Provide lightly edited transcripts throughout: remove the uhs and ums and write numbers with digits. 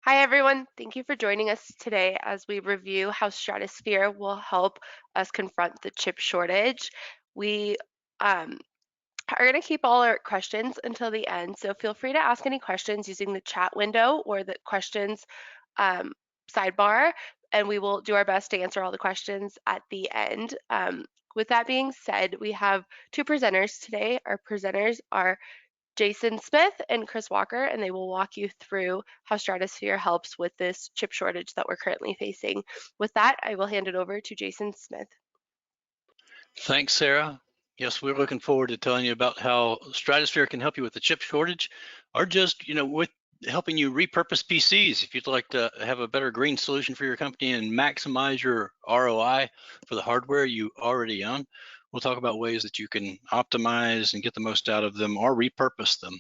Hi, everyone. Thank you for joining us today as we review how Stratusphere will help us confront the chip shortage. We are going to keep all our questions until the end, so feel free to ask any questions using the chat window or the questions um, sidebar, and we will do our best to answer all the questions at the end. With that being said, we have two presenters today. Our presenters are Jason Smith and Chris Walker, and they will walk you through how Stratusphere helps with this chip shortage that we're currently facing. With that, I will hand it over to Jason Smith. Thanks, Sarah. Yes, we're looking forward to telling you about how Stratusphere can help you with the chip shortage, or just, with helping you repurpose PCs if you'd like to have a better green solution for your company and maximize your ROI for the hardware you already own. We'll talk about ways that you can optimize and get the most out of them or repurpose them.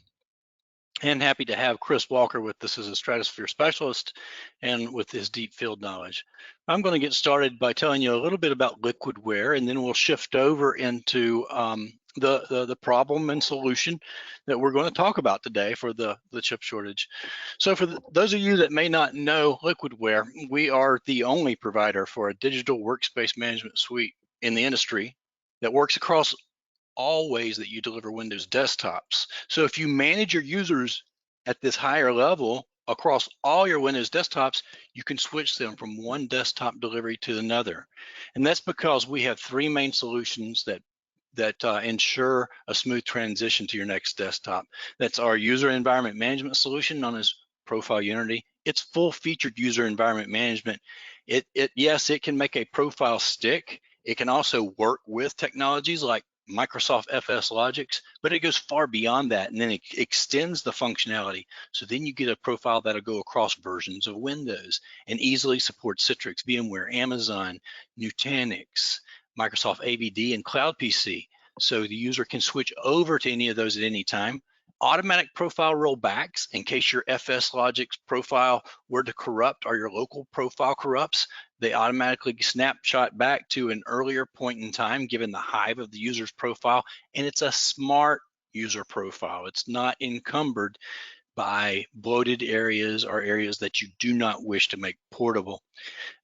And happy to have Chris Walker with us as a Stratusphere specialist and with his deep field knowledge. I'm going to get started by telling you a little bit about Liquidware, and then we'll shift over into the problem and solution that we're going to talk about today for the chip shortage. So for those of you that may not know Liquidware, we are the only provider for a digital workspace management suite in the industry that works across all ways that you deliver Windows desktops. So if you manage your users at this higher level across all your Windows desktops, you can switch them from one desktop delivery to another. And that's because we have three main solutions that ensure a smooth transition to your next desktop. That's our user environment management solution known as Profile Unity. It's full-featured user environment management. Yes, it can make a profile stick. It can also work with technologies like Microsoft FS Logics, but it goes far beyond that, and then it extends the functionality. So then you get a profile that'll go across versions of Windows and easily support Citrix, VMware, Amazon, Nutanix, Microsoft AVD, and Cloud PC. So the user can switch over to any of those at any time. Automatic profile rollbacks in case your FS Logics profile were to corrupt or your local profile corrupts. They automatically snapshot back to an earlier point in time given the hive of the user's profile, and it's a smart user profile. It's not encumbered by bloated areas or areas that you do not wish to make portable.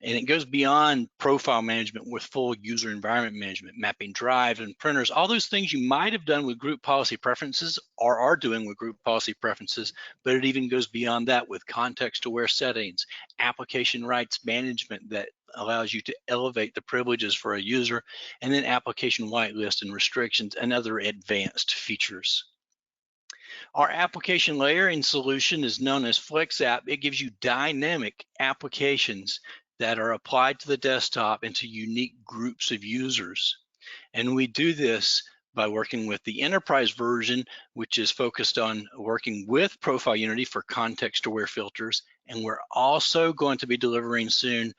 And it goes beyond profile management with full user environment management, mapping drives and printers, all those things you might have done with group policy preferences or are doing with group policy preferences, but it even goes beyond that with context-aware settings, application rights management that allows you to elevate the privileges for a user, and then application whitelist and restrictions and other advanced features. Our application layering solution is known as FlexApp. It gives you dynamic applications that are applied to the desktop and to unique groups of users. And we do this by working with the enterprise version, which is focused on working with Profile Unity for context-aware filters. And we're also going to be delivering soon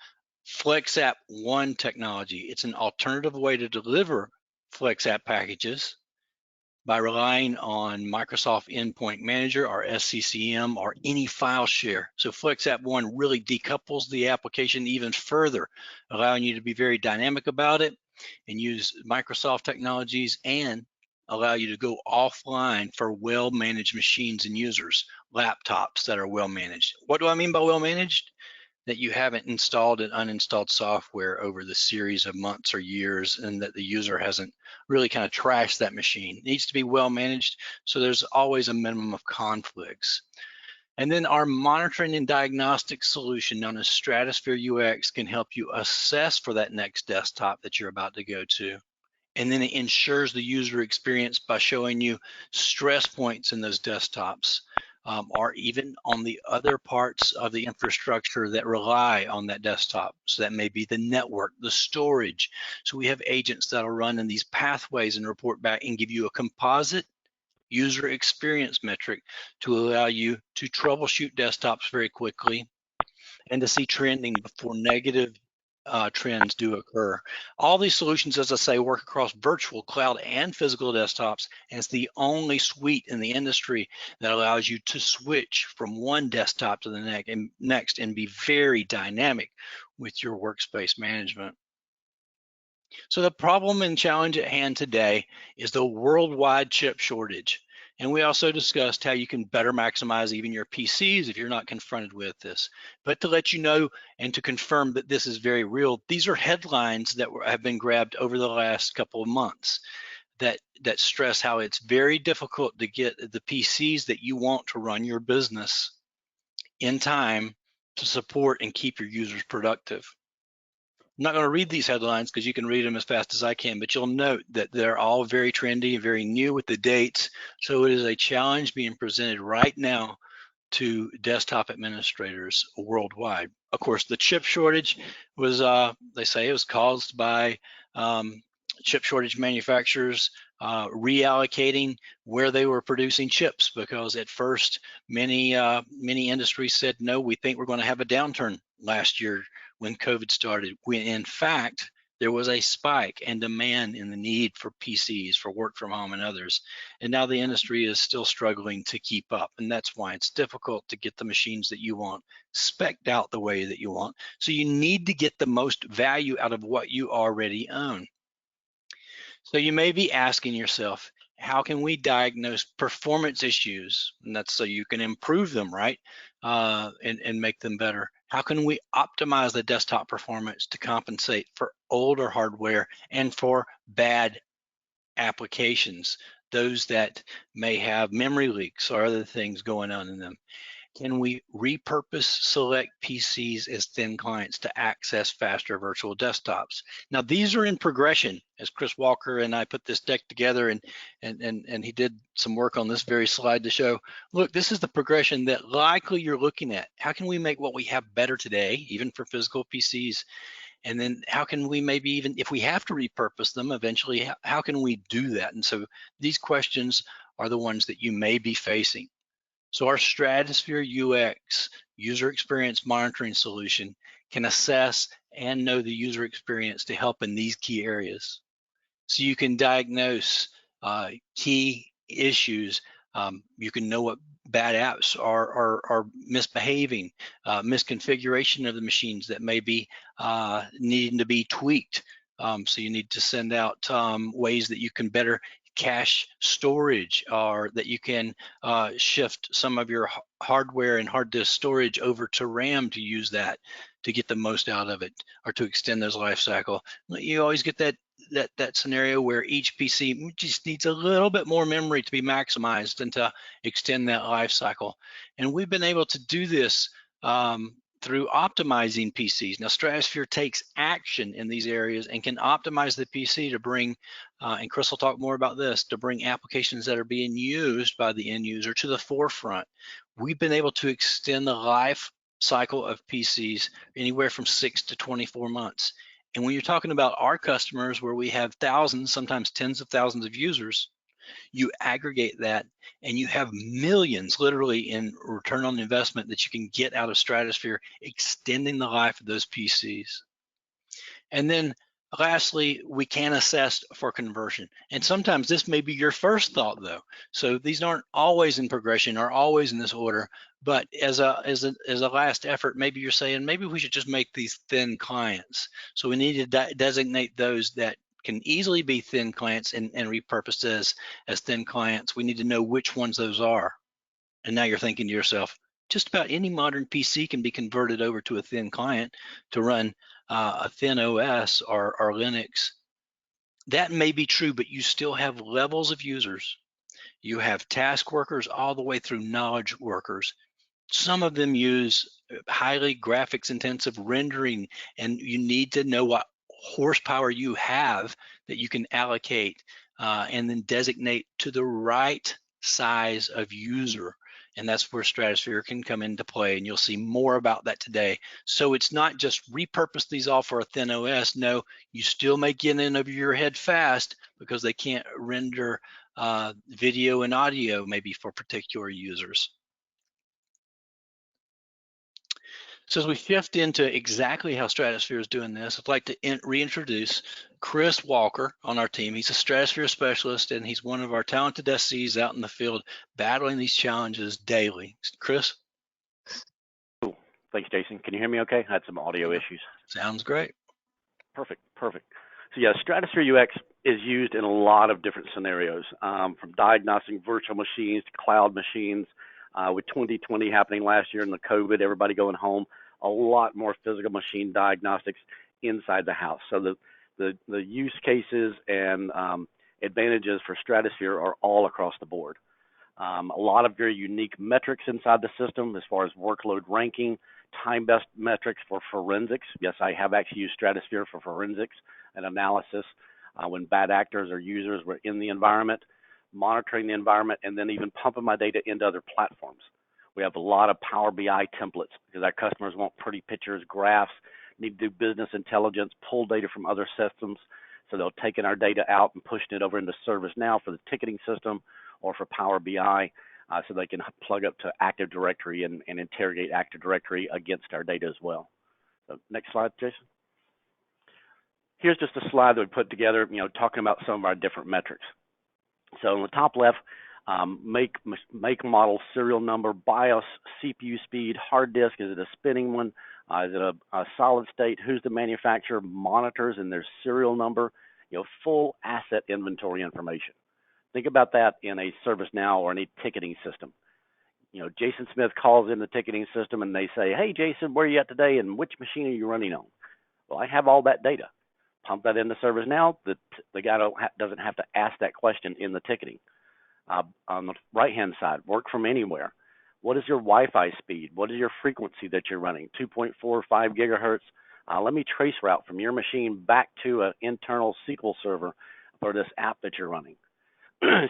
FlexApp One technology. It's an alternative way to deliver FlexApp packages by relying on Microsoft Endpoint Manager or SCCM or any file share. So FlexApp One really decouples the application even further, allowing you to be very dynamic about it and use Microsoft technologies and allow you to go offline for well-managed machines and users, laptops that are well-managed. What do I mean by well-managed? That you haven't installed and uninstalled software over the series of months or years, and that the user hasn't really kind of trashed that machine. It needs to be well managed, so there's always a minimum of conflicts. And then our monitoring and diagnostic solution known as Stratusphere UX can help you assess for that next desktop that you're about to go to. And then it ensures the user experience by showing you stress points in those desktops, or even on the other parts of the infrastructure that rely on that desktop. So that may be the network, the storage. So we have agents that'll run in these pathways and report back and give you a composite user experience metric to allow you to troubleshoot desktops very quickly and to see trending before negative trends do occur. All these solutions, as I say, work across virtual, cloud, and physical desktops, and it's the only suite in the industry that allows you to switch from one desktop to the next and be very dynamic with your workspace management. So the problem and challenge at hand today is the worldwide chip shortage. And we also discussed how you can better maximize even your PCs if you're not confronted with this. But to let you know and to confirm that this is very real, these are headlines that have been grabbed over the last couple of months that stress how it's very difficult to get the PCs that you want to run your business in time to support and keep your users productive. I'm not going to read these headlines because you can read them as fast as I can, but you'll note that they're all very trendy and very new with the dates. So it is a challenge being presented right now to desktop administrators worldwide. Of course, the chip shortage was, they say it was caused by chip shortage manufacturers reallocating where they were producing chips, because at first many industries said, no, we think we're going to have a downturn last year when COVID started, when in fact there was a spike and demand in the need for PCs for work from home and others. And now the industry is still struggling to keep up. And that's why it's difficult to get the machines that you want spec'd out the way that you want. So you need to get the most value out of what you already own. So you may be asking yourself, how can we diagnose performance issues? And that's so you can improve them, right? And make them better. How can we optimize the desktop performance to compensate for older hardware and for bad applications, those that may have memory leaks or other things going on in them? Can we repurpose select PCs as thin clients to access faster virtual desktops? Now, these are in progression as Chris Walker and I put this deck together, and he did some work on this very slide to show, look, this is the progression that likely you're looking at. How can we make what we have better today, even for physical PCs? And then how can we maybe even, if we have to repurpose them eventually, how can we do that? And so these questions are the ones that you may be facing. So our Stratusphere UX user experience monitoring solution can assess and know the user experience to help in these key areas. So you can diagnose key issues. You can know what bad apps are misbehaving, misconfiguration of the machines that may be needing to be tweaked. So you need to send out ways that you can better cache storage, or that you can shift some of your hardware and hard disk storage over to RAM to use that to get the most out of it, or to extend those life cycle. You always get that scenario where each PC just needs a little bit more memory to be maximized and to extend that life cycle. And we've been able to do this through optimizing PCs. Now, Stratusphere takes action in these areas and can optimize the PC to bring, and Chris will talk more about this, to bring applications that are being used by the end user to the forefront. We've been able to extend the life cycle of PCs anywhere from 6 to 24 months. And when you're talking about our customers, where we have thousands, sometimes tens of thousands of users, you aggregate that and you have millions literally in return on investment that you can get out of Stratusphere, extending the life of those PCs. And then lastly, we can assess for conversion. And sometimes this may be your first thought though. So these aren't always in progression or always in this order, but as a last effort, maybe you're saying, maybe we should just make these thin clients. So we need to designate those that can easily be thin clients and repurposed as thin clients. We need to know which ones those are. And now you're thinking to yourself, just about any modern PC can be converted over to a thin client to run a thin OS or Linux. That may be true, but you still have levels of users. You have task workers all the way through knowledge workers. Some of them use highly graphics intensive rendering, and you need to know what horsepower you have that you can allocate and then designate to the right size of user. And that's where Stratusphere can come into play, and you'll see more about that today. So it's not just repurpose these all for a thin OS. No, you still may get in over your head fast because they can't render video and audio maybe for particular users. So as we shift into exactly how Stratusphere is doing this, I'd like to reintroduce Chris Walker on our team. He's a Stratusphere specialist, and he's one of our talented SCs out in the field battling these challenges daily. Chris? Cool. Thanks, Jason. Can you hear me okay? I had some audio issues. Sounds great. Perfect, perfect. So yeah, Stratusphere UX is used in a lot of different scenarios, from diagnosing virtual machines to cloud machines. With 2020 happening last year and the COVID, everybody going home, a lot more physical machine diagnostics inside the house. So the use cases and advantages for Stratusphere are all across the board. A lot of very unique metrics inside the system as far as workload ranking, time-based metrics for forensics. Yes, I have actually used Stratusphere for forensics and analysis when bad actors or users were in the environment, monitoring the environment, and then even pumping my data into other platforms. We have a lot of Power BI templates because our customers want pretty pictures, graphs, need to do business intelligence, pull data from other systems. So they'll taking our data out and pushing it over into ServiceNow for the ticketing system or for Power BI so they can plug up to Active Directory and interrogate Active Directory against our data as well. So next slide, Jason. Here's just a slide that we put together, talking about some of our different metrics. So on the top left, make, model, serial number, BIOS, CPU speed, hard disk, is it a spinning one? Is it a solid state? Who's the manufacturer? Monitors and their serial number, full asset inventory information. Think about that in a ServiceNow or any ticketing system. Jason Smith calls in the ticketing system and they say, hey, Jason, where are you at today and which machine are you running on? Well, I have all that data. Pump that into ServiceNow. The guy doesn't have to ask that question in the ticketing. On the right-hand side, work from anywhere. What is your Wi-Fi speed? What is your frequency that you're running? 2.45 gigahertz. Let me trace route from your machine back to an internal SQL server for this app that you're running.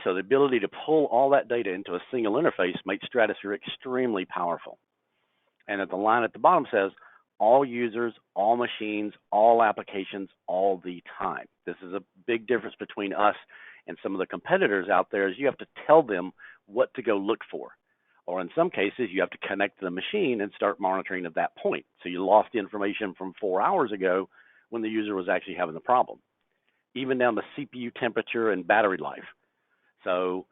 So the ability to pull all that data into a single interface makes Stratusphere extremely powerful. And the line at the bottom says, all users, all machines, all applications, all the time. This is a big difference between us and some of the competitors out there, is you have to tell them what to go look for. Or in some cases, you have to connect to the machine and start monitoring at that point. So you lost the information from 4 hours ago when the user was actually having the problem. Even down to CPU temperature and battery life. So,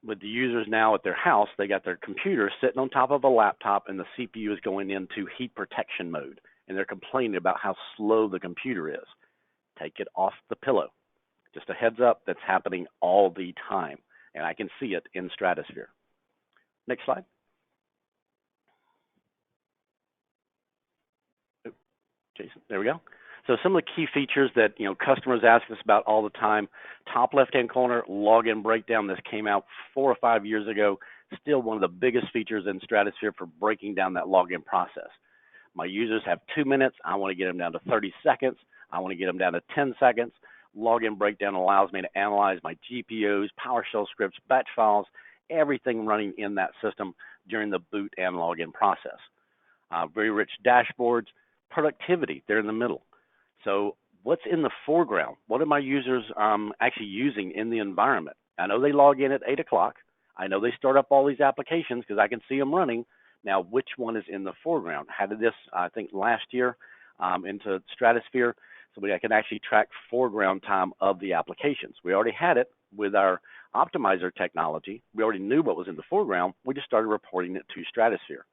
with the users now at their house, they got their computer sitting on top of a laptop and the CPU is going into heat protection mode. And they're complaining about how slow the computer is. Take it off the pillow. Just a heads up, that's happening all the time. And I can see it in Stratusphere. Next slide. Jason, there we go. So some of the key features that customers ask us about all the time. Top left-hand corner, login breakdown. This came out 4 or 5 years ago. Still one of the biggest features in Stratusphere for breaking down that login process. My users have 2 minutes. I want to get them down to 30 seconds. I want to get them down to 10 seconds. Login breakdown allows me to analyze my GPOs, PowerShell scripts, batch files, everything running in that system during the boot and login process. Very rich dashboards. Productivity, they're in the middle. So what's in the foreground? What are my users actually using in the environment? I know they log in at 8 o'clock. I know they start up all these applications because I can see them running. Now, which one is in the foreground? Had this, I think, last year into Stratusphere, so I can actually track foreground time of the applications. We already had it with our optimizer technology. We already knew what was in the foreground. We just started reporting it to Stratusphere.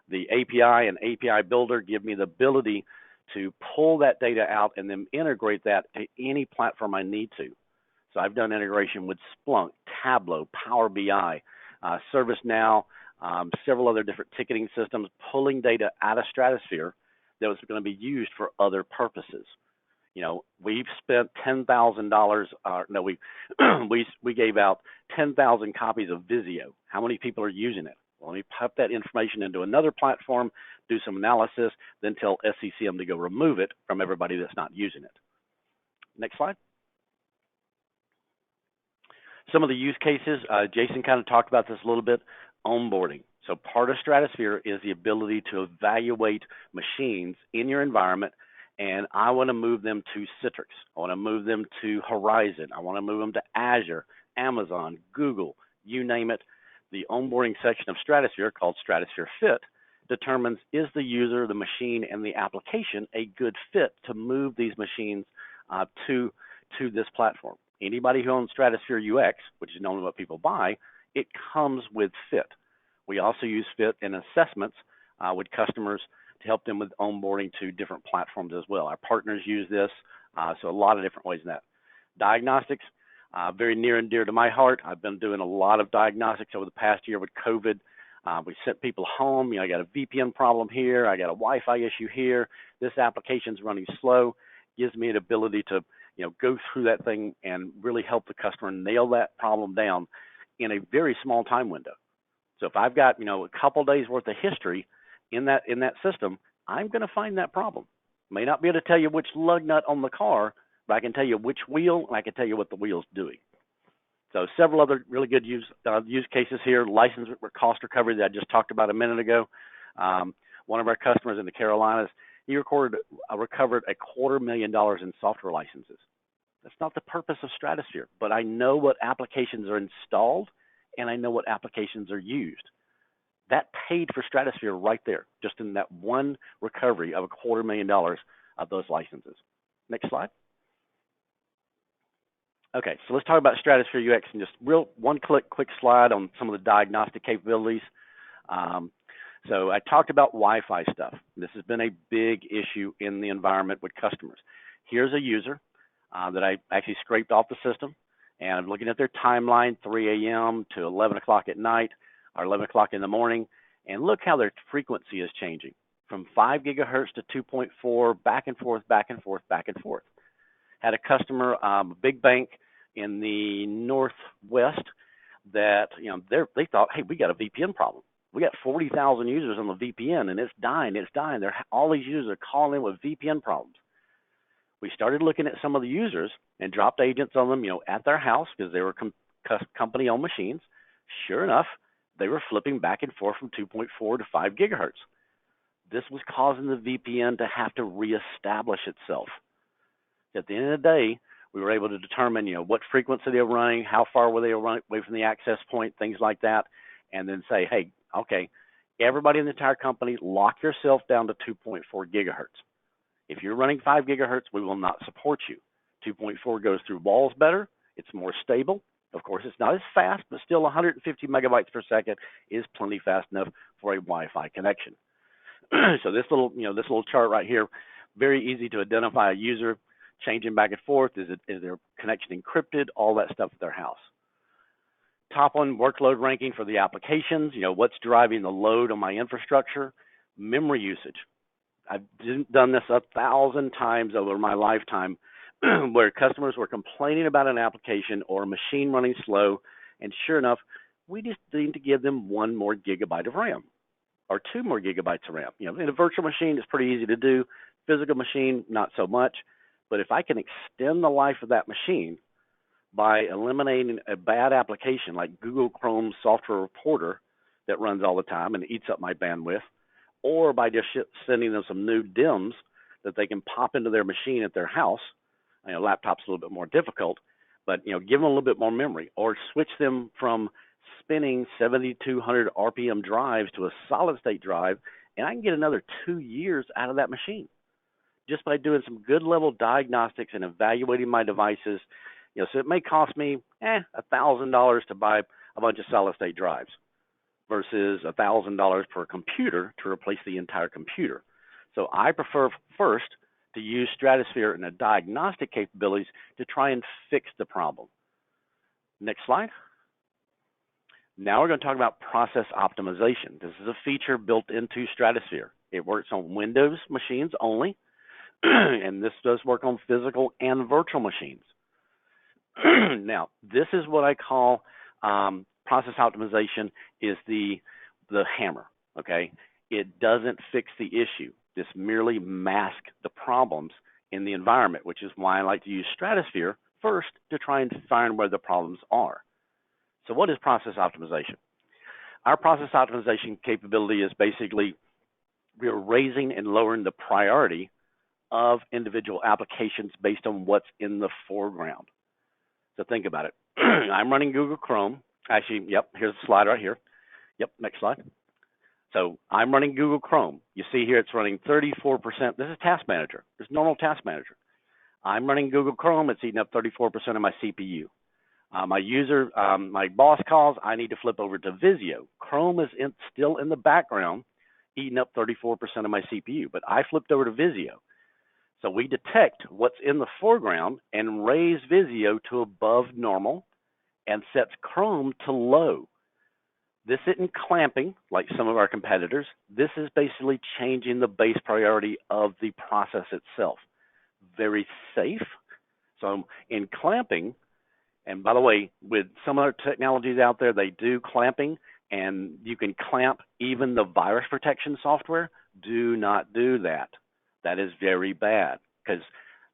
The API and API Builder give me the ability to pull that data out and then integrate that to any platform I need to. So I've done integration with Splunk, Tableau, Power BI, ServiceNow, several other different ticketing systems, pulling data out of Stratusphere that was going to be used for other purposes. We've spent $10,000. No, we gave out 10,000 copies of Visio. How many people are using it? Well, let me pop that information into another platform, do some analysis, then tell SCCM to go remove it from everybody that's not using it. Next slide. Some of the use cases, Jason kind of talked about this a little bit, onboarding. So part of Stratusphere is the ability to evaluate machines in your environment, and I want to move them to Citrix. I want to move them to Horizon. I want to move them to Azure, Amazon, Google, you name it. The onboarding section of Stratusphere, called Stratusphere Fit, determines is the user, the machine, and the application a good fit to move these machines to this platform. Anybody who owns Stratusphere UX, which is normally what people buy, it comes with Fit. We also use Fit in assessments with customers to help them with onboarding to different platforms as well. Our partners use this. So a lot of different ways in that. Diagnostics, very near and dear to my heart. I've been doing a lot of diagnostics over the past year with COVID. We sent people home. I got a VPN problem here. I got a Wi-Fi issue here. This application's running slow. Gives me an ability to, go through that thing and really help the customer nail that problem down in a very small time window. So if I've got, a couple days worth of history in that system, I'm going to find that problem. May not be able to tell you which lug nut on the car, but I can tell you which wheel, and I can tell you what the wheel's doing. So several other really good use cases here. License cost recovery that I just talked about a minute ago. One of our customers in the Carolinas, he recovered $250,000 in software licenses. That's not the purpose of Stratusphere, but I know what applications are installed and I know what applications are used. That paid for Stratusphere right there, just in that one recovery of $250,000 of those licenses. Next slide. Okay, so let's talk about Stratusphere UX and just one quick slide on some of the diagnostic capabilities. So I talked about Wi-Fi stuff. This has been a big issue in the environment with customers. Here's a user that I actually scraped off the system, and I'm looking at their timeline, 3 a.m. to 11 o'clock at night or 11 o'clock in the morning, and look how their frequency is changing from 5 gigahertz to 2.4, back and forth, back and forth, back and forth. Had a customer, a big bank in the Northwest that, they thought, hey, we got a VPN problem. We got 40,000 users on the VPN, and it's dying. All these users are calling in with VPN problems. We started looking at some of the users and dropped agents on them, at their house because they were company-owned machines. Sure enough, they were flipping back and forth from 2.4 to 5 gigahertz. This was causing the VPN to have to reestablish itself. At the end of the day, we were able to determine, what frequency they were running, how far were they away from the access point, things like that, and then say, hey, okay, everybody in the entire company, lock yourself down to 2.4 gigahertz. If you're running 5 gigahertz, we will not support you. 2.4 goes through walls better. It's more stable. Of course, it's not as fast, but still 150 megabytes per second is plenty fast enough for a Wi-Fi connection. So this little chart right here, very easy to identify a user changing back and forth. Is their connection encrypted? All that stuff at their house. Top one, workload ranking for the applications. What's driving the load on my infrastructure? Memory usage. I've done this 1,000 times over my lifetime where customers were complaining about an application or a machine running slow, and sure enough, we just need to give them 1 more gigabyte of RAM or 2 more gigabytes of RAM. In a virtual machine, it's pretty easy to do. Physical machine, not so much. But if I can extend the life of that machine by eliminating a bad application like Google Chrome Software Reporter that runs all the time and eats up my bandwidth, or by just sending them some new DIMMs that they can pop into their machine at their house. Laptop's a little bit more difficult, but give them a little bit more memory, or switch them from spinning 7,200 RPM drives to a solid state drive, and I can get another 2 years out of that machine just by doing some good level diagnostics and evaluating my devices. So it may cost me $1,000 to buy a bunch of solid state drives versus $1,000 per computer to replace the entire computer. So I prefer first to use Stratusphere and the diagnostic capabilities to try and fix the problem. Next slide. Now we're going to talk about process optimization. This is a feature built into Stratusphere. It works on Windows machines only, and this does work on physical and virtual machines. Now, this is what I call process optimization is the hammer, okay? It doesn't fix the issue. This merely masks the problems in the environment, which is why I like to use Stratusphere first to try and find where the problems are. So what is process optimization? Our process optimization capability is basically we're raising and lowering the priority of individual applications based on what's in the foreground. So think about it. I'm running Google Chrome. Actually, yep, here's the slide right here. Yep, next slide. So I'm running Google Chrome. You see here it's running 34%. This is Task Manager. This is normal Task Manager. I'm running Google Chrome. It's eating up 34% of my CPU. My boss calls. I need to flip over to Visio. Chrome is still in the background, eating up 34% of my CPU, but I flipped over to Visio. So we detect what's in the foreground and raise Visio to above normal and sets Chrome to low. This isn't clamping like some of our competitors. This is basically changing the base priority of the process itself. Very safe. So in clamping, and by the way, with some other technologies out there, they do clamping, and you can clamp even the virus protection software. Do not do that. That is very bad because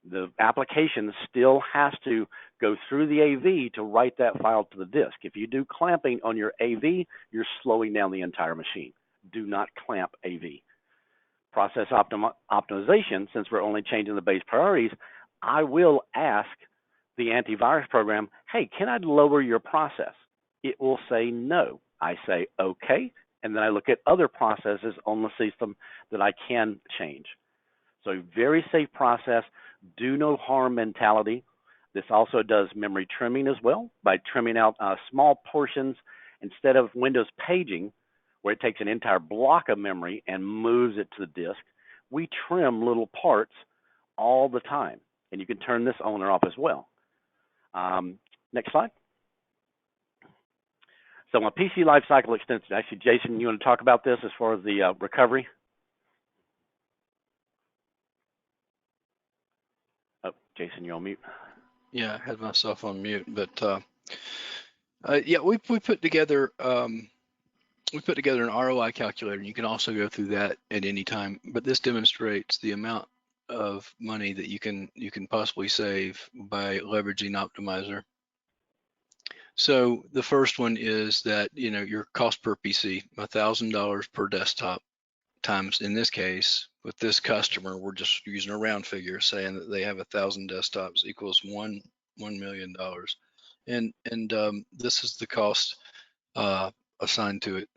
the application still has to go through the AV to write that file to the disk. If you do clamping on your AV, you're slowing down the entire machine. Do not clamp AV. Process optimization, since we're only changing the base priorities, I will ask the antivirus program, hey, can I lower your process? It will say no. I say, okay, and then I look at other processes on the system that I can change. So a very safe process, do no harm mentality. This also does memory trimming as well by trimming out small portions. Instead of Windows paging, where it takes an entire block of memory and moves it to the disk, we trim little parts all the time. And you can turn this on or off as well. Next slide. So my PC Lifecycle Extension, actually, Jason, you want to talk about this as far as the recovery? Oh, Jason, you're on mute. Yeah, I had myself on mute, but yeah, we put together an ROI calculator, and you can also go through that at any time. But this demonstrates the amount of money that you can possibly save by leveraging Optimizer. So the first one is that your cost per PC, $1,000 per desktop, times, in this case with this customer, we're just using a round figure, saying that they have 1,000 desktops equals $1 million, and this is the cost assigned to it.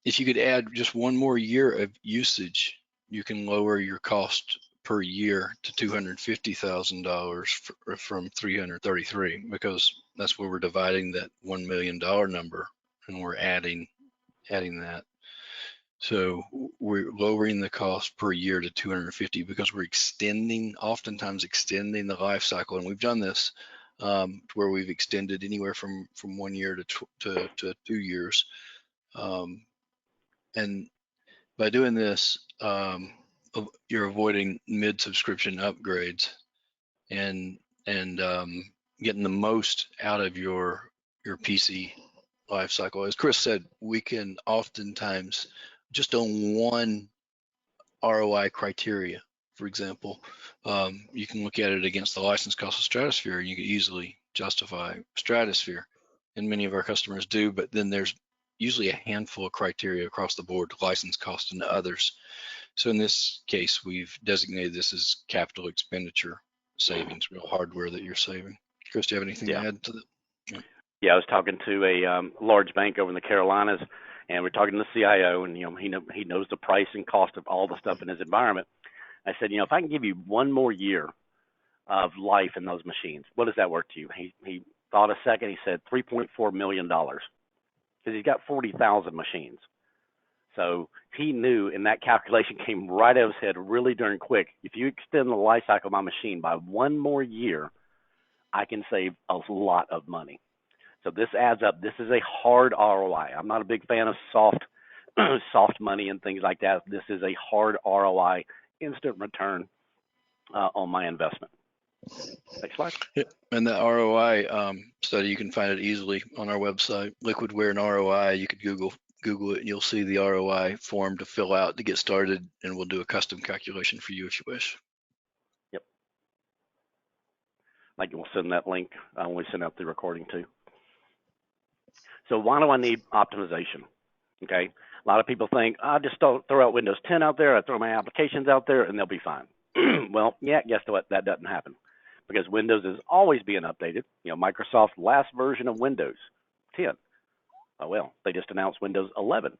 If you could add just one more year of usage, you can lower your cost per year to $250,000 from $333, because that's where we're dividing that $1 million number, and we're adding that. So we're lowering the cost per year to 250 because we're oftentimes extending the life cycle, and we've done this where we've extended anywhere from 1 year to 2 years. And by doing this, you're avoiding mid-subscription upgrades and getting the most out of your PC life cycle. As Chris said, we can oftentimes just on one ROI criteria. For example, you can look at it against the license cost of Stratusphere, and you can easily justify Stratusphere, and many of our customers do, but then there's usually a handful of criteria across the board, license cost and others. So in this case, we've designated this as capital expenditure savings, real hardware that you're saving. Chris, do you have anything to add to that? Yeah, I was talking to a large bank over in the Carolinas, and we're talking to the CIO, and he knows the price and cost of all the stuff in his environment. I said, if I can give you one more year of life in those machines, what does that work to you? He thought a second. He said $3.4 million because he's got 40,000 machines. So he knew, and that calculation came right out of his head really darn quick. If you extend the life cycle of my machine by one more year, I can save a lot of money. So this adds up. This is a hard ROI. I'm not a big fan of soft money and things like that. This is a hard ROI, instant return on my investment. Next slide. Yeah, and that ROI study, you can find it easily on our website, Liquidware and ROI. You could Google it, and you'll see the ROI form to fill out to get started, and we'll do a custom calculation for you if you wish. Yep. Like we'll send that link when we send out the recording too. So why do I need optimization? Okay. A lot of people think, I just throw out Windows 10 out there, I throw my applications out there, and they'll be fine. Well, yeah, guess what? That doesn't happen because Windows is always being updated. Microsoft's last version of Windows 10. Oh, well, they just announced Windows 11.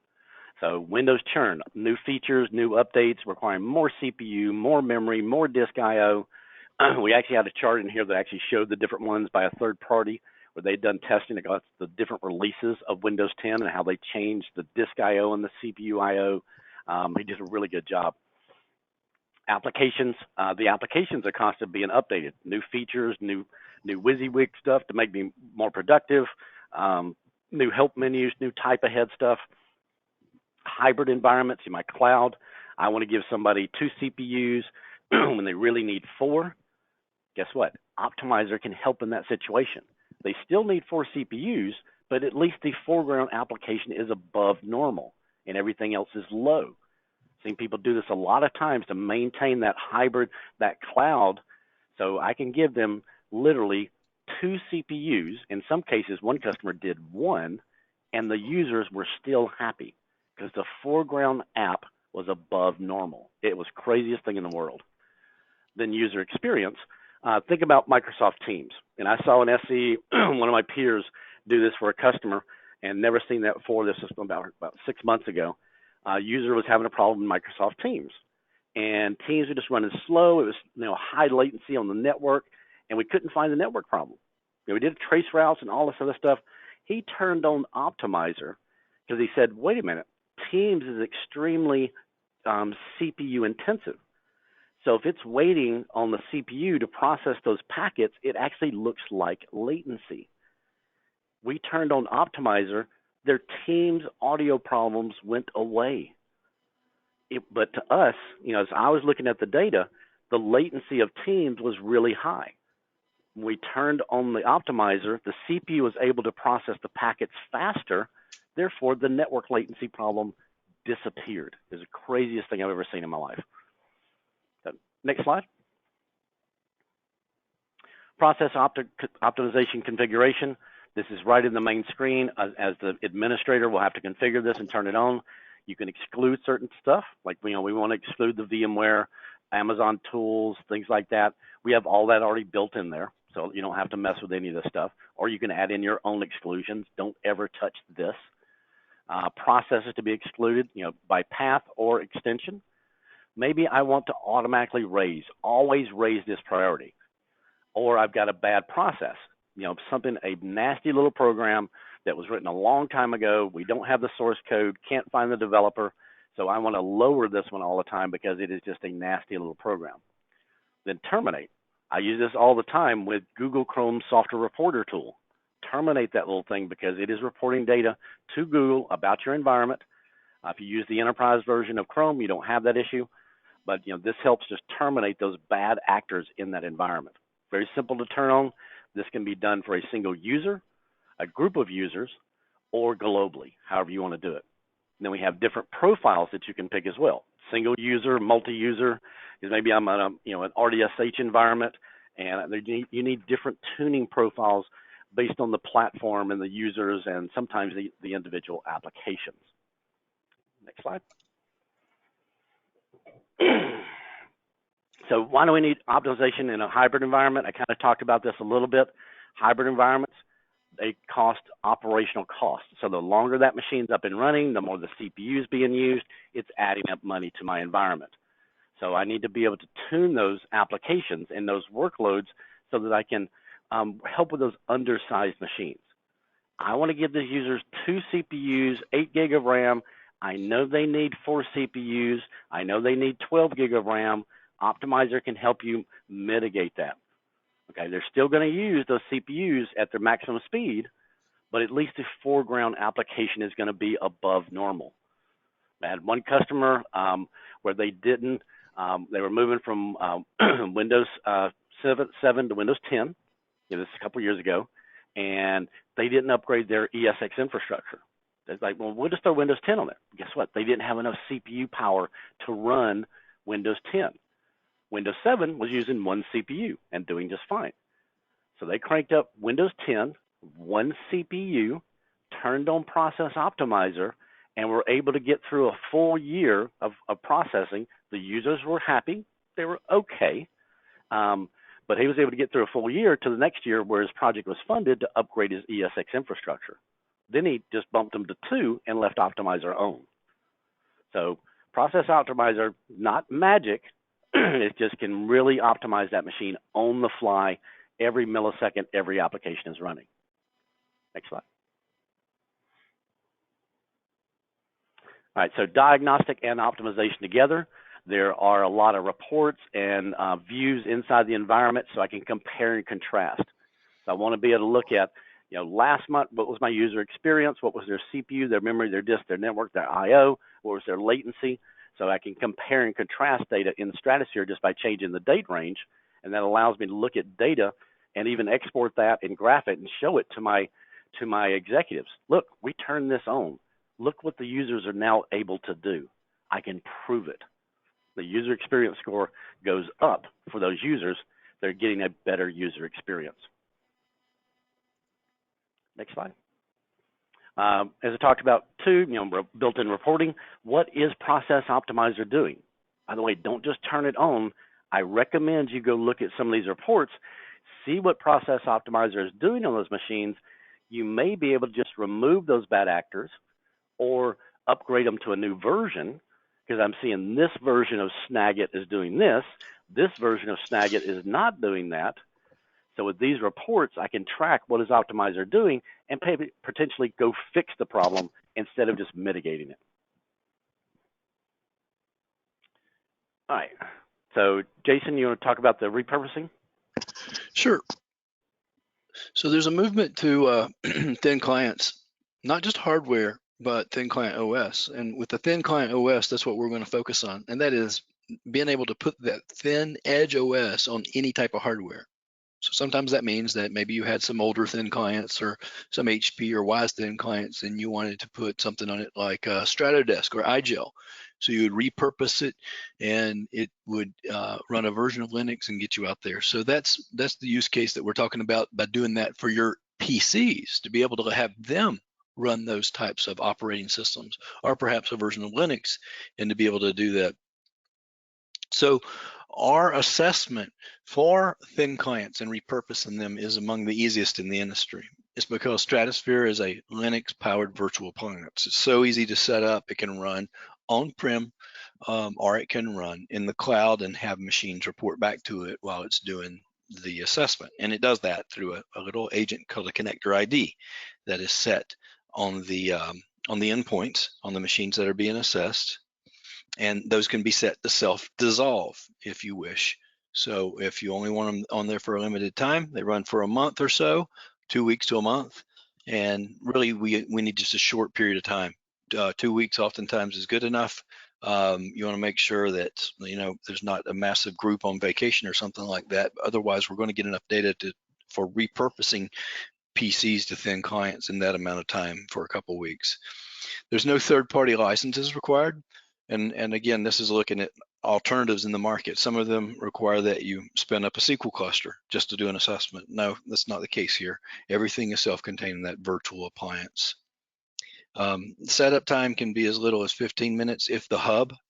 So Windows churn, new features, new updates requiring more CPU, more memory, more disk I/O. We actually had a chart in here that actually showed the different ones by a third party where they'd done testing against the different releases of Windows 10 and how they changed the disk I/O and the CPU I/O. He did a really good job. Applications, the applications are constantly being updated. New features, new WYSIWYG stuff to make me more productive, new help menus, new type ahead stuff, hybrid environments in my cloud. I want to give somebody 2 CPUs when they really need 4. Guess what? Optimizer can help in that situation. They still need 4 CPUs, but at least the foreground application is above normal and everything else is low. Seen people do this a lot of times to maintain that hybrid, that cloud. So I can give them literally 2 CPUs. In some cases, one customer did 1, and the users were still happy because the foreground app was above normal. It was craziest thing in the world. Then user experience. Think about Microsoft Teams. And I saw an SE, one of my peers, do this for a customer, and never seen that before. This was about 6 months ago. User was having a problem in Microsoft Teams, and Teams were just running slow. It was high latency on the network, and we couldn't find the network problem. We did trace routes and all this other stuff. He turned on Optimizer because he said, "Wait a minute, Teams is extremely CPU intensive. So if it's waiting on the CPU to process those packets, it actually looks like latency." We turned on Optimizer, their Teams audio problems went away. But to us, as I was looking at the data, the latency of Teams was really high. When we turned on the Optimizer, the CPU was able to process the packets faster. Therefore, the network latency problem disappeared. It was the craziest thing I've ever seen in my life. Next slide. Process optimization configuration. This is right in the main screen. As the administrator, we'll have to configure this and turn it on. You can exclude certain stuff, like we want to exclude the VMware, Amazon tools, things like that. We have all that already built in there, so you don't have to mess with any of this stuff. Or you can add in your own exclusions. Don't ever touch this. Processes to be excluded, by path or extension. Maybe I want to automatically always raise this priority. Or I've got a bad process, a nasty little program that was written a long time ago. We don't have the source code, can't find the developer. So I want to lower this one all the time because it is just a nasty little program. Then terminate. I use this all the time with Google Chrome Software Reporter tool. Terminate that little thing because it is reporting data to Google about your environment. If you use the enterprise version of Chrome, you don't have that issue. But this helps just terminate those bad actors in that environment. Very simple to turn on. This can be done for a single user, a group of users, or globally, however you want to do it. And then we have different profiles that you can pick as well. Single user, multi-user, is maybe I'm on an RDSH environment, and you need different tuning profiles based on the platform and the users and sometimes the individual applications. Next slide. So why do we need optimization in a hybrid environment? I kind of talked about this a little bit. Hybrid environments, they cost operational costs. So the longer that machine's up and running, the more the CPU is being used, it's adding up money to my environment. So I need to be able to tune those applications and those workloads so that I can help with those undersized machines. I want to give the users 2 CPUs, 8 gig of RAM. I know they need 4 CPUs. I know they need 12 gig of RAM. Optimizer can help you mitigate that. Okay, they're still going to use those CPUs at their maximum speed, but at least the foreground application is going to be above normal. I had one customer where they were moving from Windows 7 to Windows 10. This is a couple years ago, and they didn't upgrade their ESX infrastructure. It's like, well, we'll just throw Windows 10 on it. Guess what? They didn't have enough CPU power to run Windows 10. Windows 7 was using 1 CPU and doing just fine. So they cranked up Windows 10, 1 CPU, turned on Process Optimizer, and were able to get through a full year of processing. The users were happy. They were okay. But he was able to get through a full year to the next year where his project was funded to upgrade his ESX infrastructure. Then he just bumped them to 2 and left Optimizer on. So Process Optimizer, not magic. It just can really optimize that machine on the fly. Every millisecond, every application is running. Next slide. All right, so diagnostic and optimization together. There are a lot of reports and views inside the environment, so I can compare and contrast. So I want to be able to look at, last month, what was my user experience? What was their CPU, their memory, their disk, their network, their I/O? What was their latency? So I can compare and contrast data in Stratusphere just by changing the date range, and that allows me to look at data and even export that and graph it and show it to my executives. Look, we turned this on. Look what the users are now able to do. I can prove it. The user experience score goes up for those users. They're getting a better user experience. Next slide. As I talked about too, built-in reporting, what is Process Optimizer doing? By the way, don't just turn it on. I recommend you go look at some of these reports, see what Process Optimizer is doing on those machines. You may be able to just remove those bad actors or upgrade them to a new version, because I'm seeing this version of Snagit is doing this. This version of Snagit is not doing that. So with these reports, I can track what is Optimizer doing and potentially go fix the problem instead of just mitigating it. All right. So Jason, you want to talk about the repurposing? Sure. So there's a movement to thin clients, not just hardware, but thin client OS. And with the thin client OS, that's what we're going to focus on. And that is being able to put that thin edge OS on any type of hardware. So sometimes that means that maybe you had some older thin clients or some HP or WISE thin clients and you wanted to put something on it like Stratodesk or IGEL. So you would repurpose it and it would run a version of Linux and get you out there. So that's the use case that we're talking about by doing that for your PCs, to be able to have them run those types of operating systems or perhaps a version of Linux, and to be able to do that. So our assessment for thin clients and repurposing them is among the easiest in the industry. It's because Stratusphere is a Linux-powered virtual appliance. It's so easy to set up. It can run on-prem or it can run in the cloud and have machines report back to it while it's doing the assessment. And it does that through a little agent called a connector ID that is set on the endpoints on the machines that are being assessed. And those can be set to self-dissolve if you wish. So if you only want them on there for a limited time, they run for a month or so, 2 weeks to a month. And really, we need just a short period of time. 2 weeks oftentimes is good enough. You want to make sure that there's not a massive group on vacation or something like that. Otherwise, we're going to get enough data for repurposing PCs to thin clients in that amount of time for a couple weeks. There's no third-party licenses required. And again, this is looking at alternatives in the market. Some of them require that you spin up a SQL cluster just to do an assessment. No, that's not the case here. Everything is self-contained in that virtual appliance. Setup time can be as little as 15 minutes if the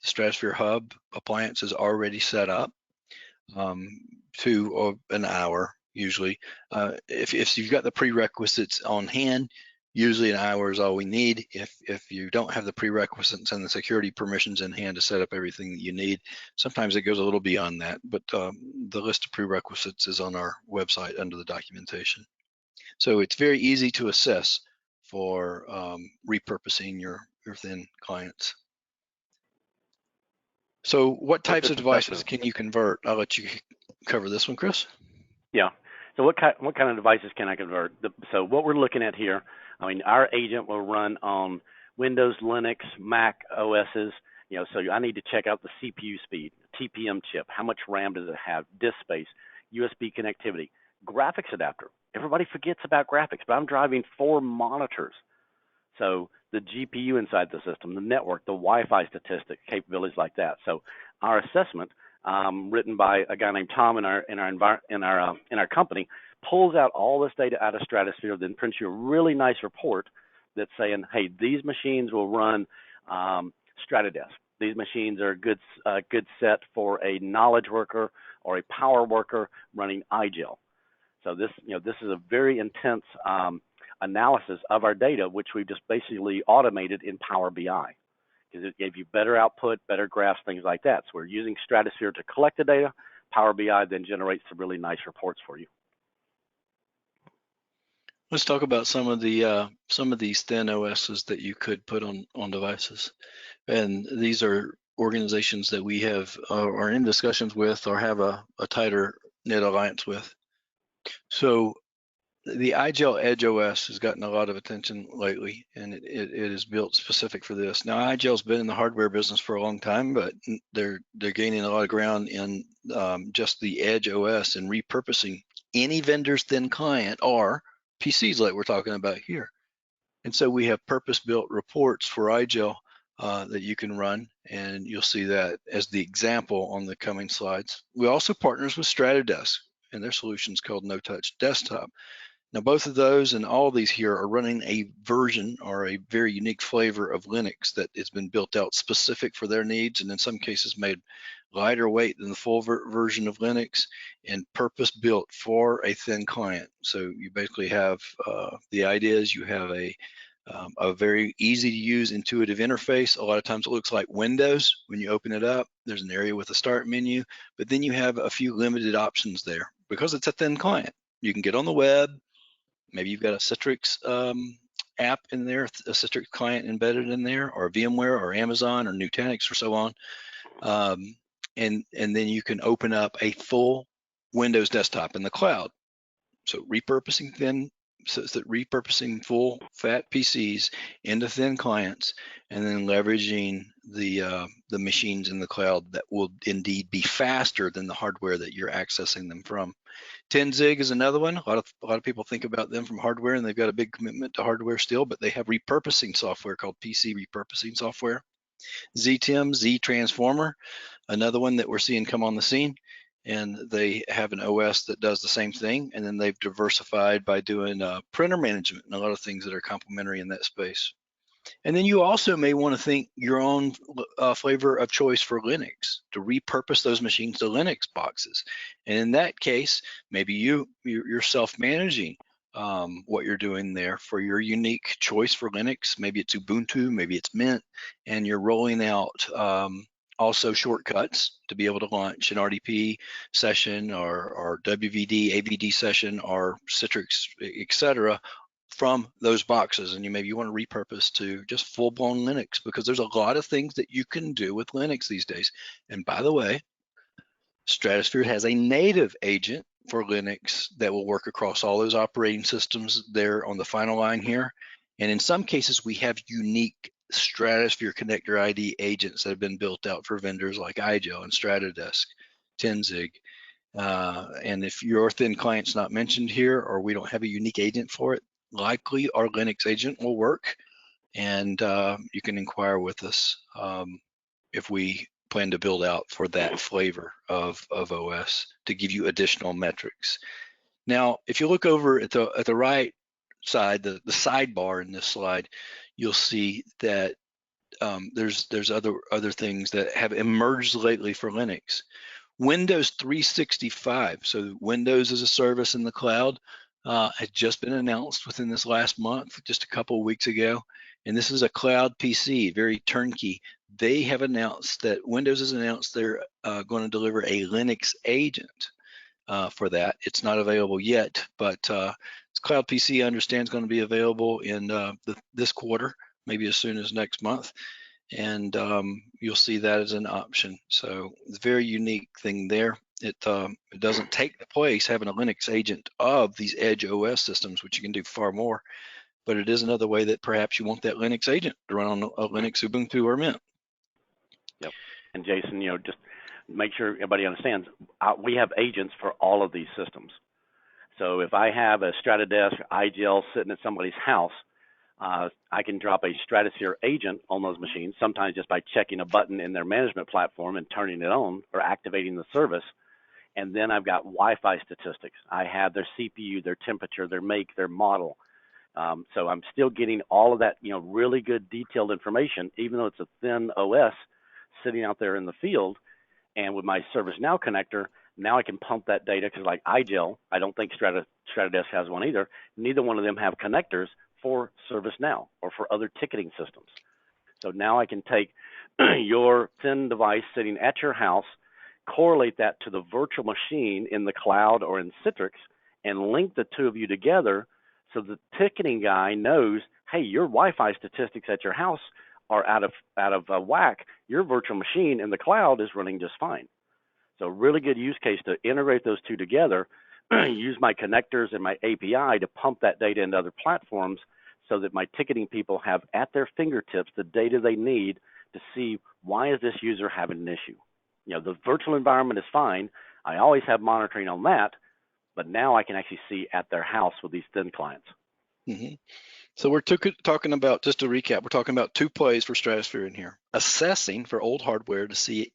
Stratusphere Hub appliance is already set up, to an hour usually. If you've got the prerequisites on hand, usually an hour is all we need. If you don't have the prerequisites and the security permissions in hand to set up everything that you need, sometimes it goes a little beyond that, but the list of prerequisites is on our website under the documentation. So it's very easy to assess for repurposing your thin clients. So what types of devices can you convert? I'll let you cover this one, Chris. Yeah. So what kind of devices can I convert? So what we're looking at here, I mean, our agent will run on Windows, Linux, Mac OSs. So I need to check out the CPU speed, TPM chip, how much RAM does it have, disk space, USB connectivity, graphics adapter. Everybody forgets about graphics, but I'm driving 4 monitors. So the GPU inside the system, the network, the Wi-Fi statistics, capabilities like that. So our assessment, written by a guy named Tom in our company, pulls out all this data out of Stratusphere, then prints you a really nice report that's saying, hey, these machines will run Stratodesk. These machines are a good set for a knowledge worker or a power worker running IGEL. So this is a very intense analysis of our data, which we've just basically automated in Power BI, because it gave you better output, better graphs, things like that. So we're using Stratusphere to collect the data. Power BI then generates some really nice reports for you. Let's talk about some of these thin OSs that you could put on devices. And these are organizations that we have are in discussions with or have a tighter knit alliance with. So the IGEL Edge OS has gotten a lot of attention lately, and it is built specific for this. Now, IGEL's been in the hardware business for a long time, but they're gaining a lot of ground in just the Edge OS and repurposing any vendor's thin client or PCs like we're talking about here. And so we have purpose-built reports for IGEL that you can run, and you'll see that as the example on the coming slides. We also partners with Stratudesk, and their solution is called No Touch Desktop. Now, both of those and all of these here are running a version or a very unique flavor of Linux that has been built out specific for their needs, and in some cases made lighter weight than the full version of Linux and purpose built for a thin client. So you basically have the idea is you have a very easy to use intuitive interface. A lot of times it looks like Windows when you open it up. There's an area with a start menu, but then you have a few limited options there because it's a thin client. You can get on the web. Maybe you've got a Citrix app in there, a Citrix client embedded in there, or VMware or Amazon or Nutanix or so on. And then you can open up a full Windows desktop in the cloud. So repurposing full fat PCs into thin clients, and then leveraging the machines in the cloud that will indeed be faster than the hardware that you're accessing them from. 10Zig is another one. A lot of people think about them from hardware, and they've got a big commitment to hardware still, but they have repurposing software called PC repurposing software. ZTIM, Z Transformer, another one that we're seeing come on the scene, and they have an OS that does the same thing, and then they've diversified by doing printer management and a lot of things that are complementary in that space. And then you also may want to think your own flavor of choice for Linux to repurpose those machines to Linux boxes. And in that case, maybe you're self-managing what you're doing there for your unique choice for Linux. Maybe it's Ubuntu, maybe it's Mint, and you're rolling out also shortcuts to be able to launch an RDP session or WVD, AVD session or Citrix, etc. from those boxes, and maybe you want to repurpose to just full-blown Linux, because there's a lot of things that you can do with Linux these days. And by the way, Stratusphere has a native agent for Linux that will work across all those operating systems there on the final line here. And in some cases, we have unique Stratusphere connector ID agents that have been built out for vendors like IGEL and Stratudesk, 10Zig. And if your thin client's not mentioned here, or we don't have a unique agent for it, likely our Linux agent will work, and you can inquire with us if we plan to build out for that flavor of OS to give you additional metrics. Now, if you look over at the right side, the sidebar in this slide, you'll see that there's other things that have emerged lately for Linux. Windows 365, so Windows as a service in the cloud, had just been announced within this last month, just a couple of weeks ago. And this is a cloud PC, very turnkey. They have announced that Windows has announced they're going to deliver a Linux agent for that. It's not available yet, but Cloud PC, I understand, is going to be available in this quarter, maybe as soon as next month. And you'll see that as an option. So it's a very unique thing there. It doesn't take the place having a Linux agent of these Edge OS systems, which you can do far more, but it is another way that perhaps you want that Linux agent to run on a Linux, Ubuntu, or Mint. Yep. And Jason, just make sure everybody understands, we have agents for all of these systems. So if I have a Stratudesk IGEL sitting at somebody's house, I can drop a Stratusphere agent on those machines, sometimes just by checking a button in their management platform and turning it on or activating the service. And then I've got Wi-Fi statistics. I have their CPU, their temperature, their make, their model. So I'm still getting all of that, really good detailed information, even though it's a thin OS sitting out there in the field. And with my ServiceNow connector, now I can pump that data, because like IGEL, I don't think Stratudesk has one either. Neither one of them have connectors for ServiceNow or for other ticketing systems. So now I can take your thin device sitting at your house, correlate that to the virtual machine in the cloud or in Citrix, and link the two of you together so the ticketing guy knows, hey, your Wi-Fi statistics at your house are out of whack, your virtual machine in the cloud is running just fine. So really good use case to integrate those two together, use my connectors and my API to pump that data into other platforms so that my ticketing people have at their fingertips the data they need to see why is this user having an issue. The virtual environment is fine. I always have monitoring on that, but now I can actually see at their house with these thin clients. Mm-hmm. So we're talking about, just to recap, we're talking about 2 plays for Stratusphere in here. Assessing for old hardware to see,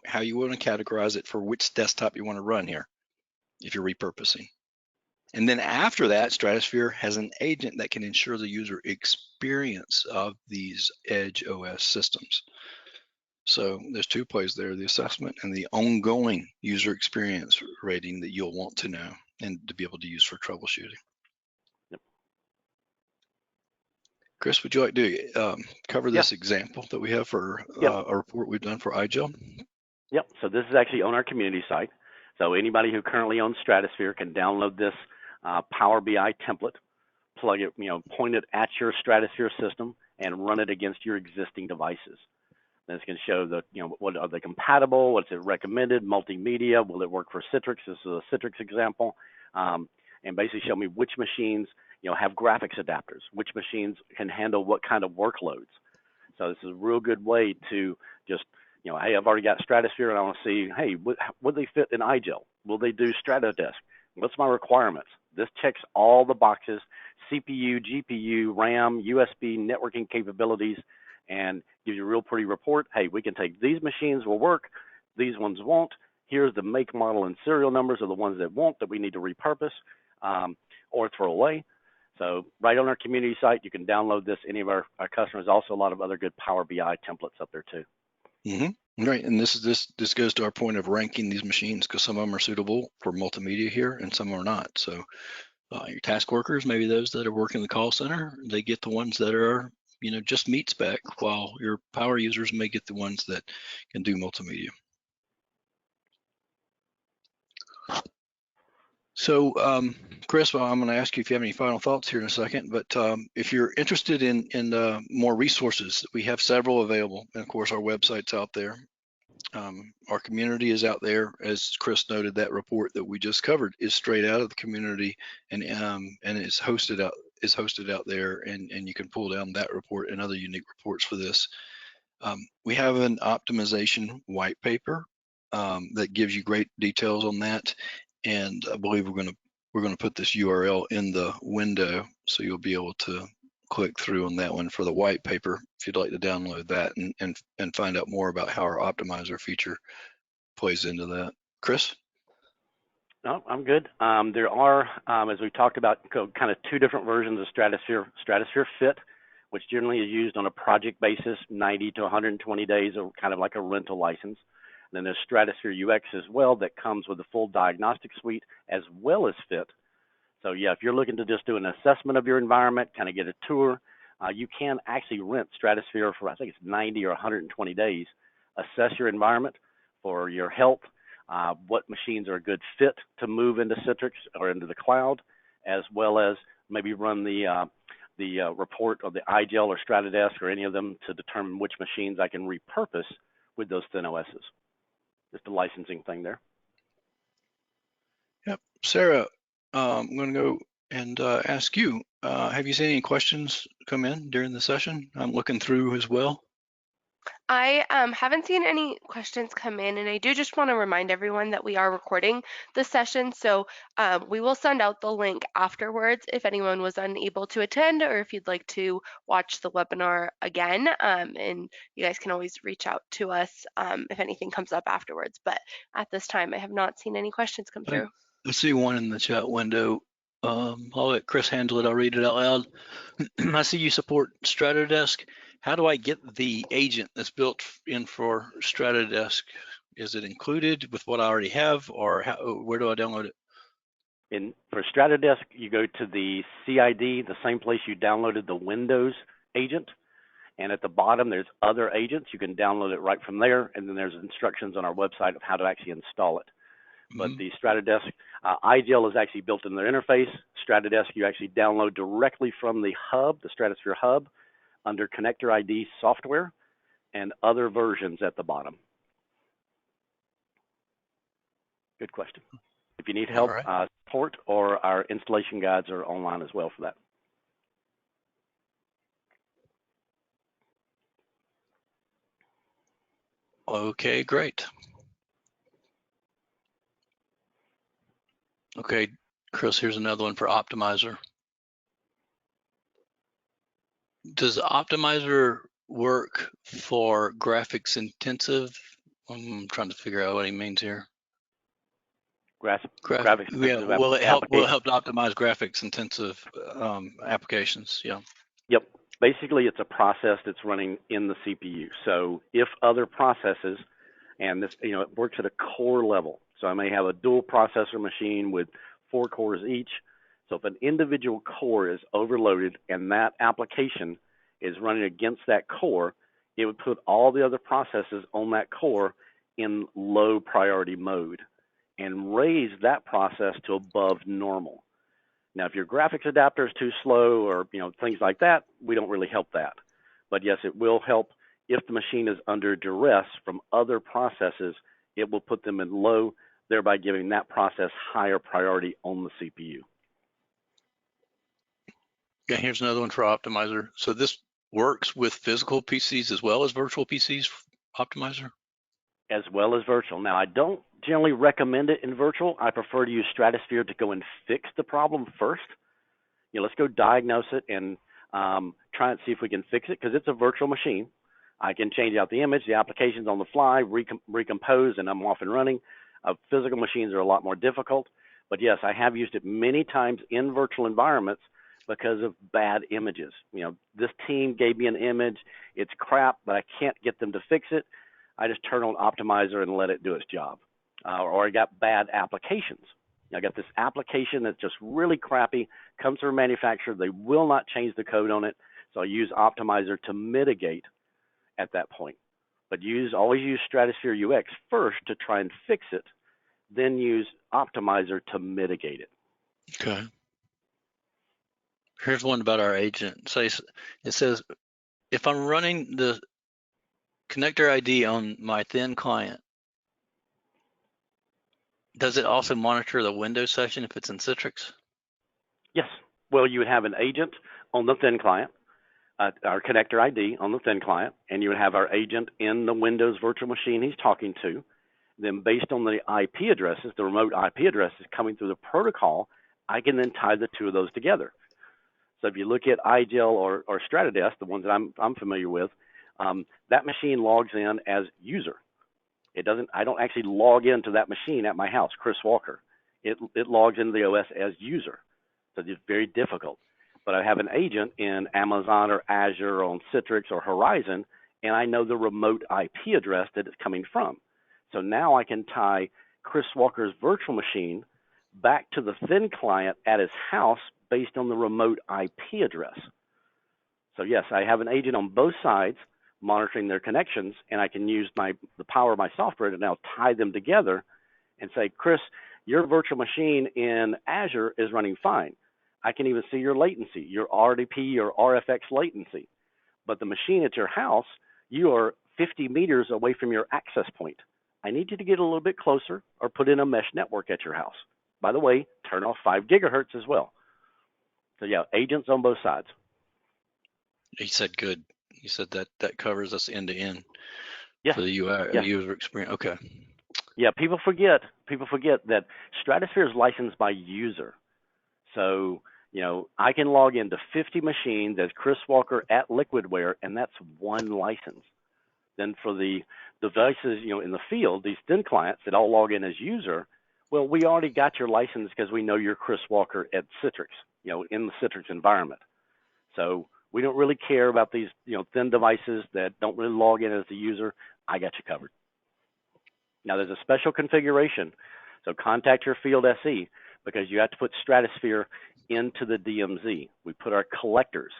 how you want to categorize it for which desktop you want to run here, if you're repurposing. And then after that, Stratusphere has an agent that can ensure the user experience of these Edge OS systems. So there's 2 plays there, the assessment and the ongoing user experience rating that you'll want to know and to be able to use for troubleshooting. Yep. Chris, would you like to cover this example that we have for a report we've done for IGEL? Yep, so this is actually on our community site. So anybody who currently owns Stratusphere can download this Power BI template, plug it, point it at your Stratusphere system and run it against your existing devices. And it's going to show the, what are they compatible, what's it recommended, multimedia, will it work for Citrix? This is a Citrix example. And basically show me which machines, have graphics adapters, which machines can handle what kind of workloads. So this is a real good way to just, hey, I've already got Stratusphere and I want to see, hey, would they fit in IGEL? Will they do Stratodesk? What's my requirements? This checks all the boxes, CPU, GPU, RAM, USB, networking capabilities, and gives you a real pretty report. Hey, we can take these machines will work, these ones won't. Here's the make, model, and serial numbers of the ones that won't, that we need to repurpose or throw away. So right on our community site, you can download this. Any of our customers, also a lot of other good Power BI templates up there too. Mm-hmm. Right, and this goes to our point of ranking these machines, because some of them are suitable for multimedia here and some are not. So your task workers, maybe those that are working the call center, they get the ones that are just meet spec, while your power users may get the ones that can do multimedia. So Chris, well, I'm going to ask you if you have any final thoughts here in a second, but if you're interested in more resources, we have several available, and of course our website's out there. Our community is out there. As Chris noted, that report that we just covered is straight out of the community and is hosted out there, and you can pull down that report and other unique reports for this. We have an optimization white paper that gives you great details on that, and I believe we're going to put this URL in the window, so you'll be able to click through on that one for the white paper if you'd like to download that and find out more about how our optimizer feature plays into that. Chris? No, I'm good. There are, as we talked about, kind of 2 different versions of Stratusphere. Stratusphere Fit, which generally is used on a project basis, 90 to 120 days, or kind of like a rental license. And then there's Stratusphere UX as well, that comes with a full diagnostic suite as well as Fit. So yeah, if you're looking to just do an assessment of your environment, kind of get a tour, you can actually rent Stratusphere for, I think it's 90 or 120 days, assess your environment for your health, what machines are a good fit to move into Citrix or into the cloud, as well as maybe run the report of the IGEL or Stratodesk or any of them to determine which machines I can repurpose with those thin OSs. Just a licensing thing there. Yep. Sarah, I'm going to go and ask you, have you seen any questions come in during the session? I'm looking through as well. I haven't seen any questions come in, and I do just want to remind everyone that we are recording the session, so we will send out the link afterwards if anyone was unable to attend, or if you'd like to watch the webinar again, and you guys can always reach out to us if anything comes up afterwards. But at this time, I have not seen any questions come through. I see one in the chat window. I'll let Chris handle it. I'll read it out loud. I see you support Stratodesk. How do I get the agent that's built in for Stratodesk? Is it included with what I already have, or where do I download it? For Stratodesk, you go to the CID, the same place you downloaded the Windows agent. And at the bottom, there's other agents. You can download it right from there. And then there's instructions on our website of how to actually install it. But the Stratodesk, IGEL is actually built in their interface. Stratodesk, you actually download directly from the hub, the Stratusphere hub. under Connector ID Software and Other Versions at the bottom. Good question. If you need help, support or our installation guides are online as well for that. Okay, great. Okay, Chris, here's another one for Optimizer. Does Optimizer work for graphics intensive? I'm trying to figure out what he means here. Graphics yeah, will it help optimize graphics intensive applications? Yeah. Yep. Basically, it's a process that's running in the CPU. So if other processes, and this, it works at a core level. So I may have a dual processor machine with 4 cores each. So if an individual core is overloaded and that application is running against that core, it would put all the other processes on that core in low priority mode and raise that process to above normal. Now, if your graphics adapter is too slow or things like that, we don't really help that. But yes, it will help if the machine is under duress from other processes. It will put them in low, thereby giving that process higher priority on the CPU. Yeah, here's another one for Optimizer. So this works with physical PCs as well as virtual PCs, Optimizer? As well as virtual. Now, I don't generally recommend it in virtual. I prefer to use Stratusphere to go and fix the problem first. Let's go diagnose it and try and see if we can fix it, because it's a virtual machine. I can change out the image, the application's on the fly, recompose, and I'm off and running. Physical machines are a lot more difficult. But yes, I have used it many times in virtual environments because of bad images. This team gave me an image, it's crap, but I can't get them to fix it. I just turn on Optimizer and let it do its job. Or I got bad applications. I got this application that's just really crappy, comes from a manufacturer, they will not change the code on it, so I use Optimizer to mitigate at that point. But always use Stratusphere UX first to try and fix it, then use Optimizer to mitigate it. Okay. Here's one about our agent. So it says, if I'm running the connector ID on my thin client, does it also monitor the Windows session if it's in Citrix? Yes. Well, you would have an agent on the thin client, our connector ID on the thin client, and you would have our agent in the Windows virtual machine he's talking to. Then based on the IP addresses, the remote IP addresses coming through the protocol, I can then tie the two of those together. So if you look at IGEL or Stratudesk, the ones that I'm familiar with, that machine logs in as user. I don't actually log into that machine at my house, Chris Walker. It logs into the OS as user. So it's very difficult. But I have an agent in Amazon or Azure or on Citrix or Horizon, and I know the remote IP address that it's coming from. So now I can tie Chris Walker's virtual machine back to the thin client at his house based on the remote IP address. So yes, I have an agent on both sides monitoring their connections, and I can use the power of my software to now tie them together and say, Chris, your virtual machine in Azure is running fine. I can even see your latency, your RDP or RFX latency. But the machine at your house, you are 50 meters away from your access point. I need you to get a little bit closer or put in a mesh network at your house. By the way, turn off 5 gigahertz as well. So yeah, agents on both sides. He said good. He said that covers us end to end for the yes. user experience. Okay. Yeah, people forget that Stratusphere is licensed by user. So, I can log into 50 machines as Chris Walker at Liquidware, and that's one license. Then for the devices, in the field, these thin clients that all log in as user, well, we already got your license because we know you're Chris Walker at Citrix, in the Citrix environment. So we don't really care about these, thin devices that don't really log in as the user. I got you covered. Now there's a special configuration. So contact your field SE because you have to put Stratusphere into the DMZ. We put our collectors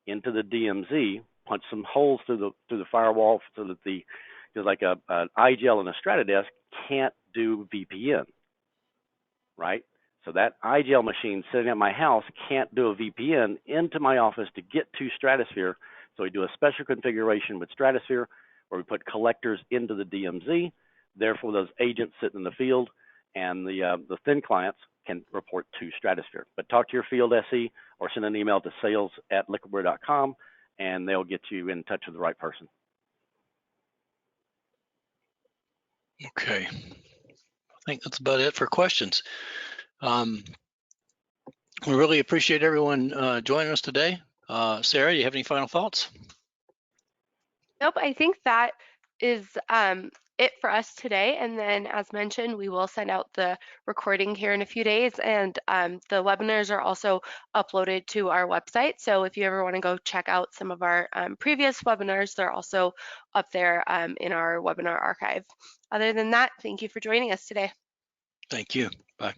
into the DMZ, punch some holes through the firewall so that because like an IGEL and a Stratudesk can't do VPN, right? So that IGEL machine sitting at my house can't do a VPN into my office to get to Stratusphere. So we do a special configuration with Stratusphere where we put collectors into the DMZ. Therefore, those agents sitting in the field and the thin clients can report to Stratusphere. But talk to your field SE or send an email to sales@liquidware.com and they'll get you in touch with the right person. Okay. I think that's about it for questions. We really appreciate everyone joining us today. Sarah, you have any final thoughts? Nope, I think that is it for us today. And then, as mentioned, we will send out the recording here in a few days. And the webinars are also uploaded to our website. So if you ever want to go check out some of our previous webinars, they're also up there in our webinar archive. Other than that, thank you for joining us today. Thank you. Bye.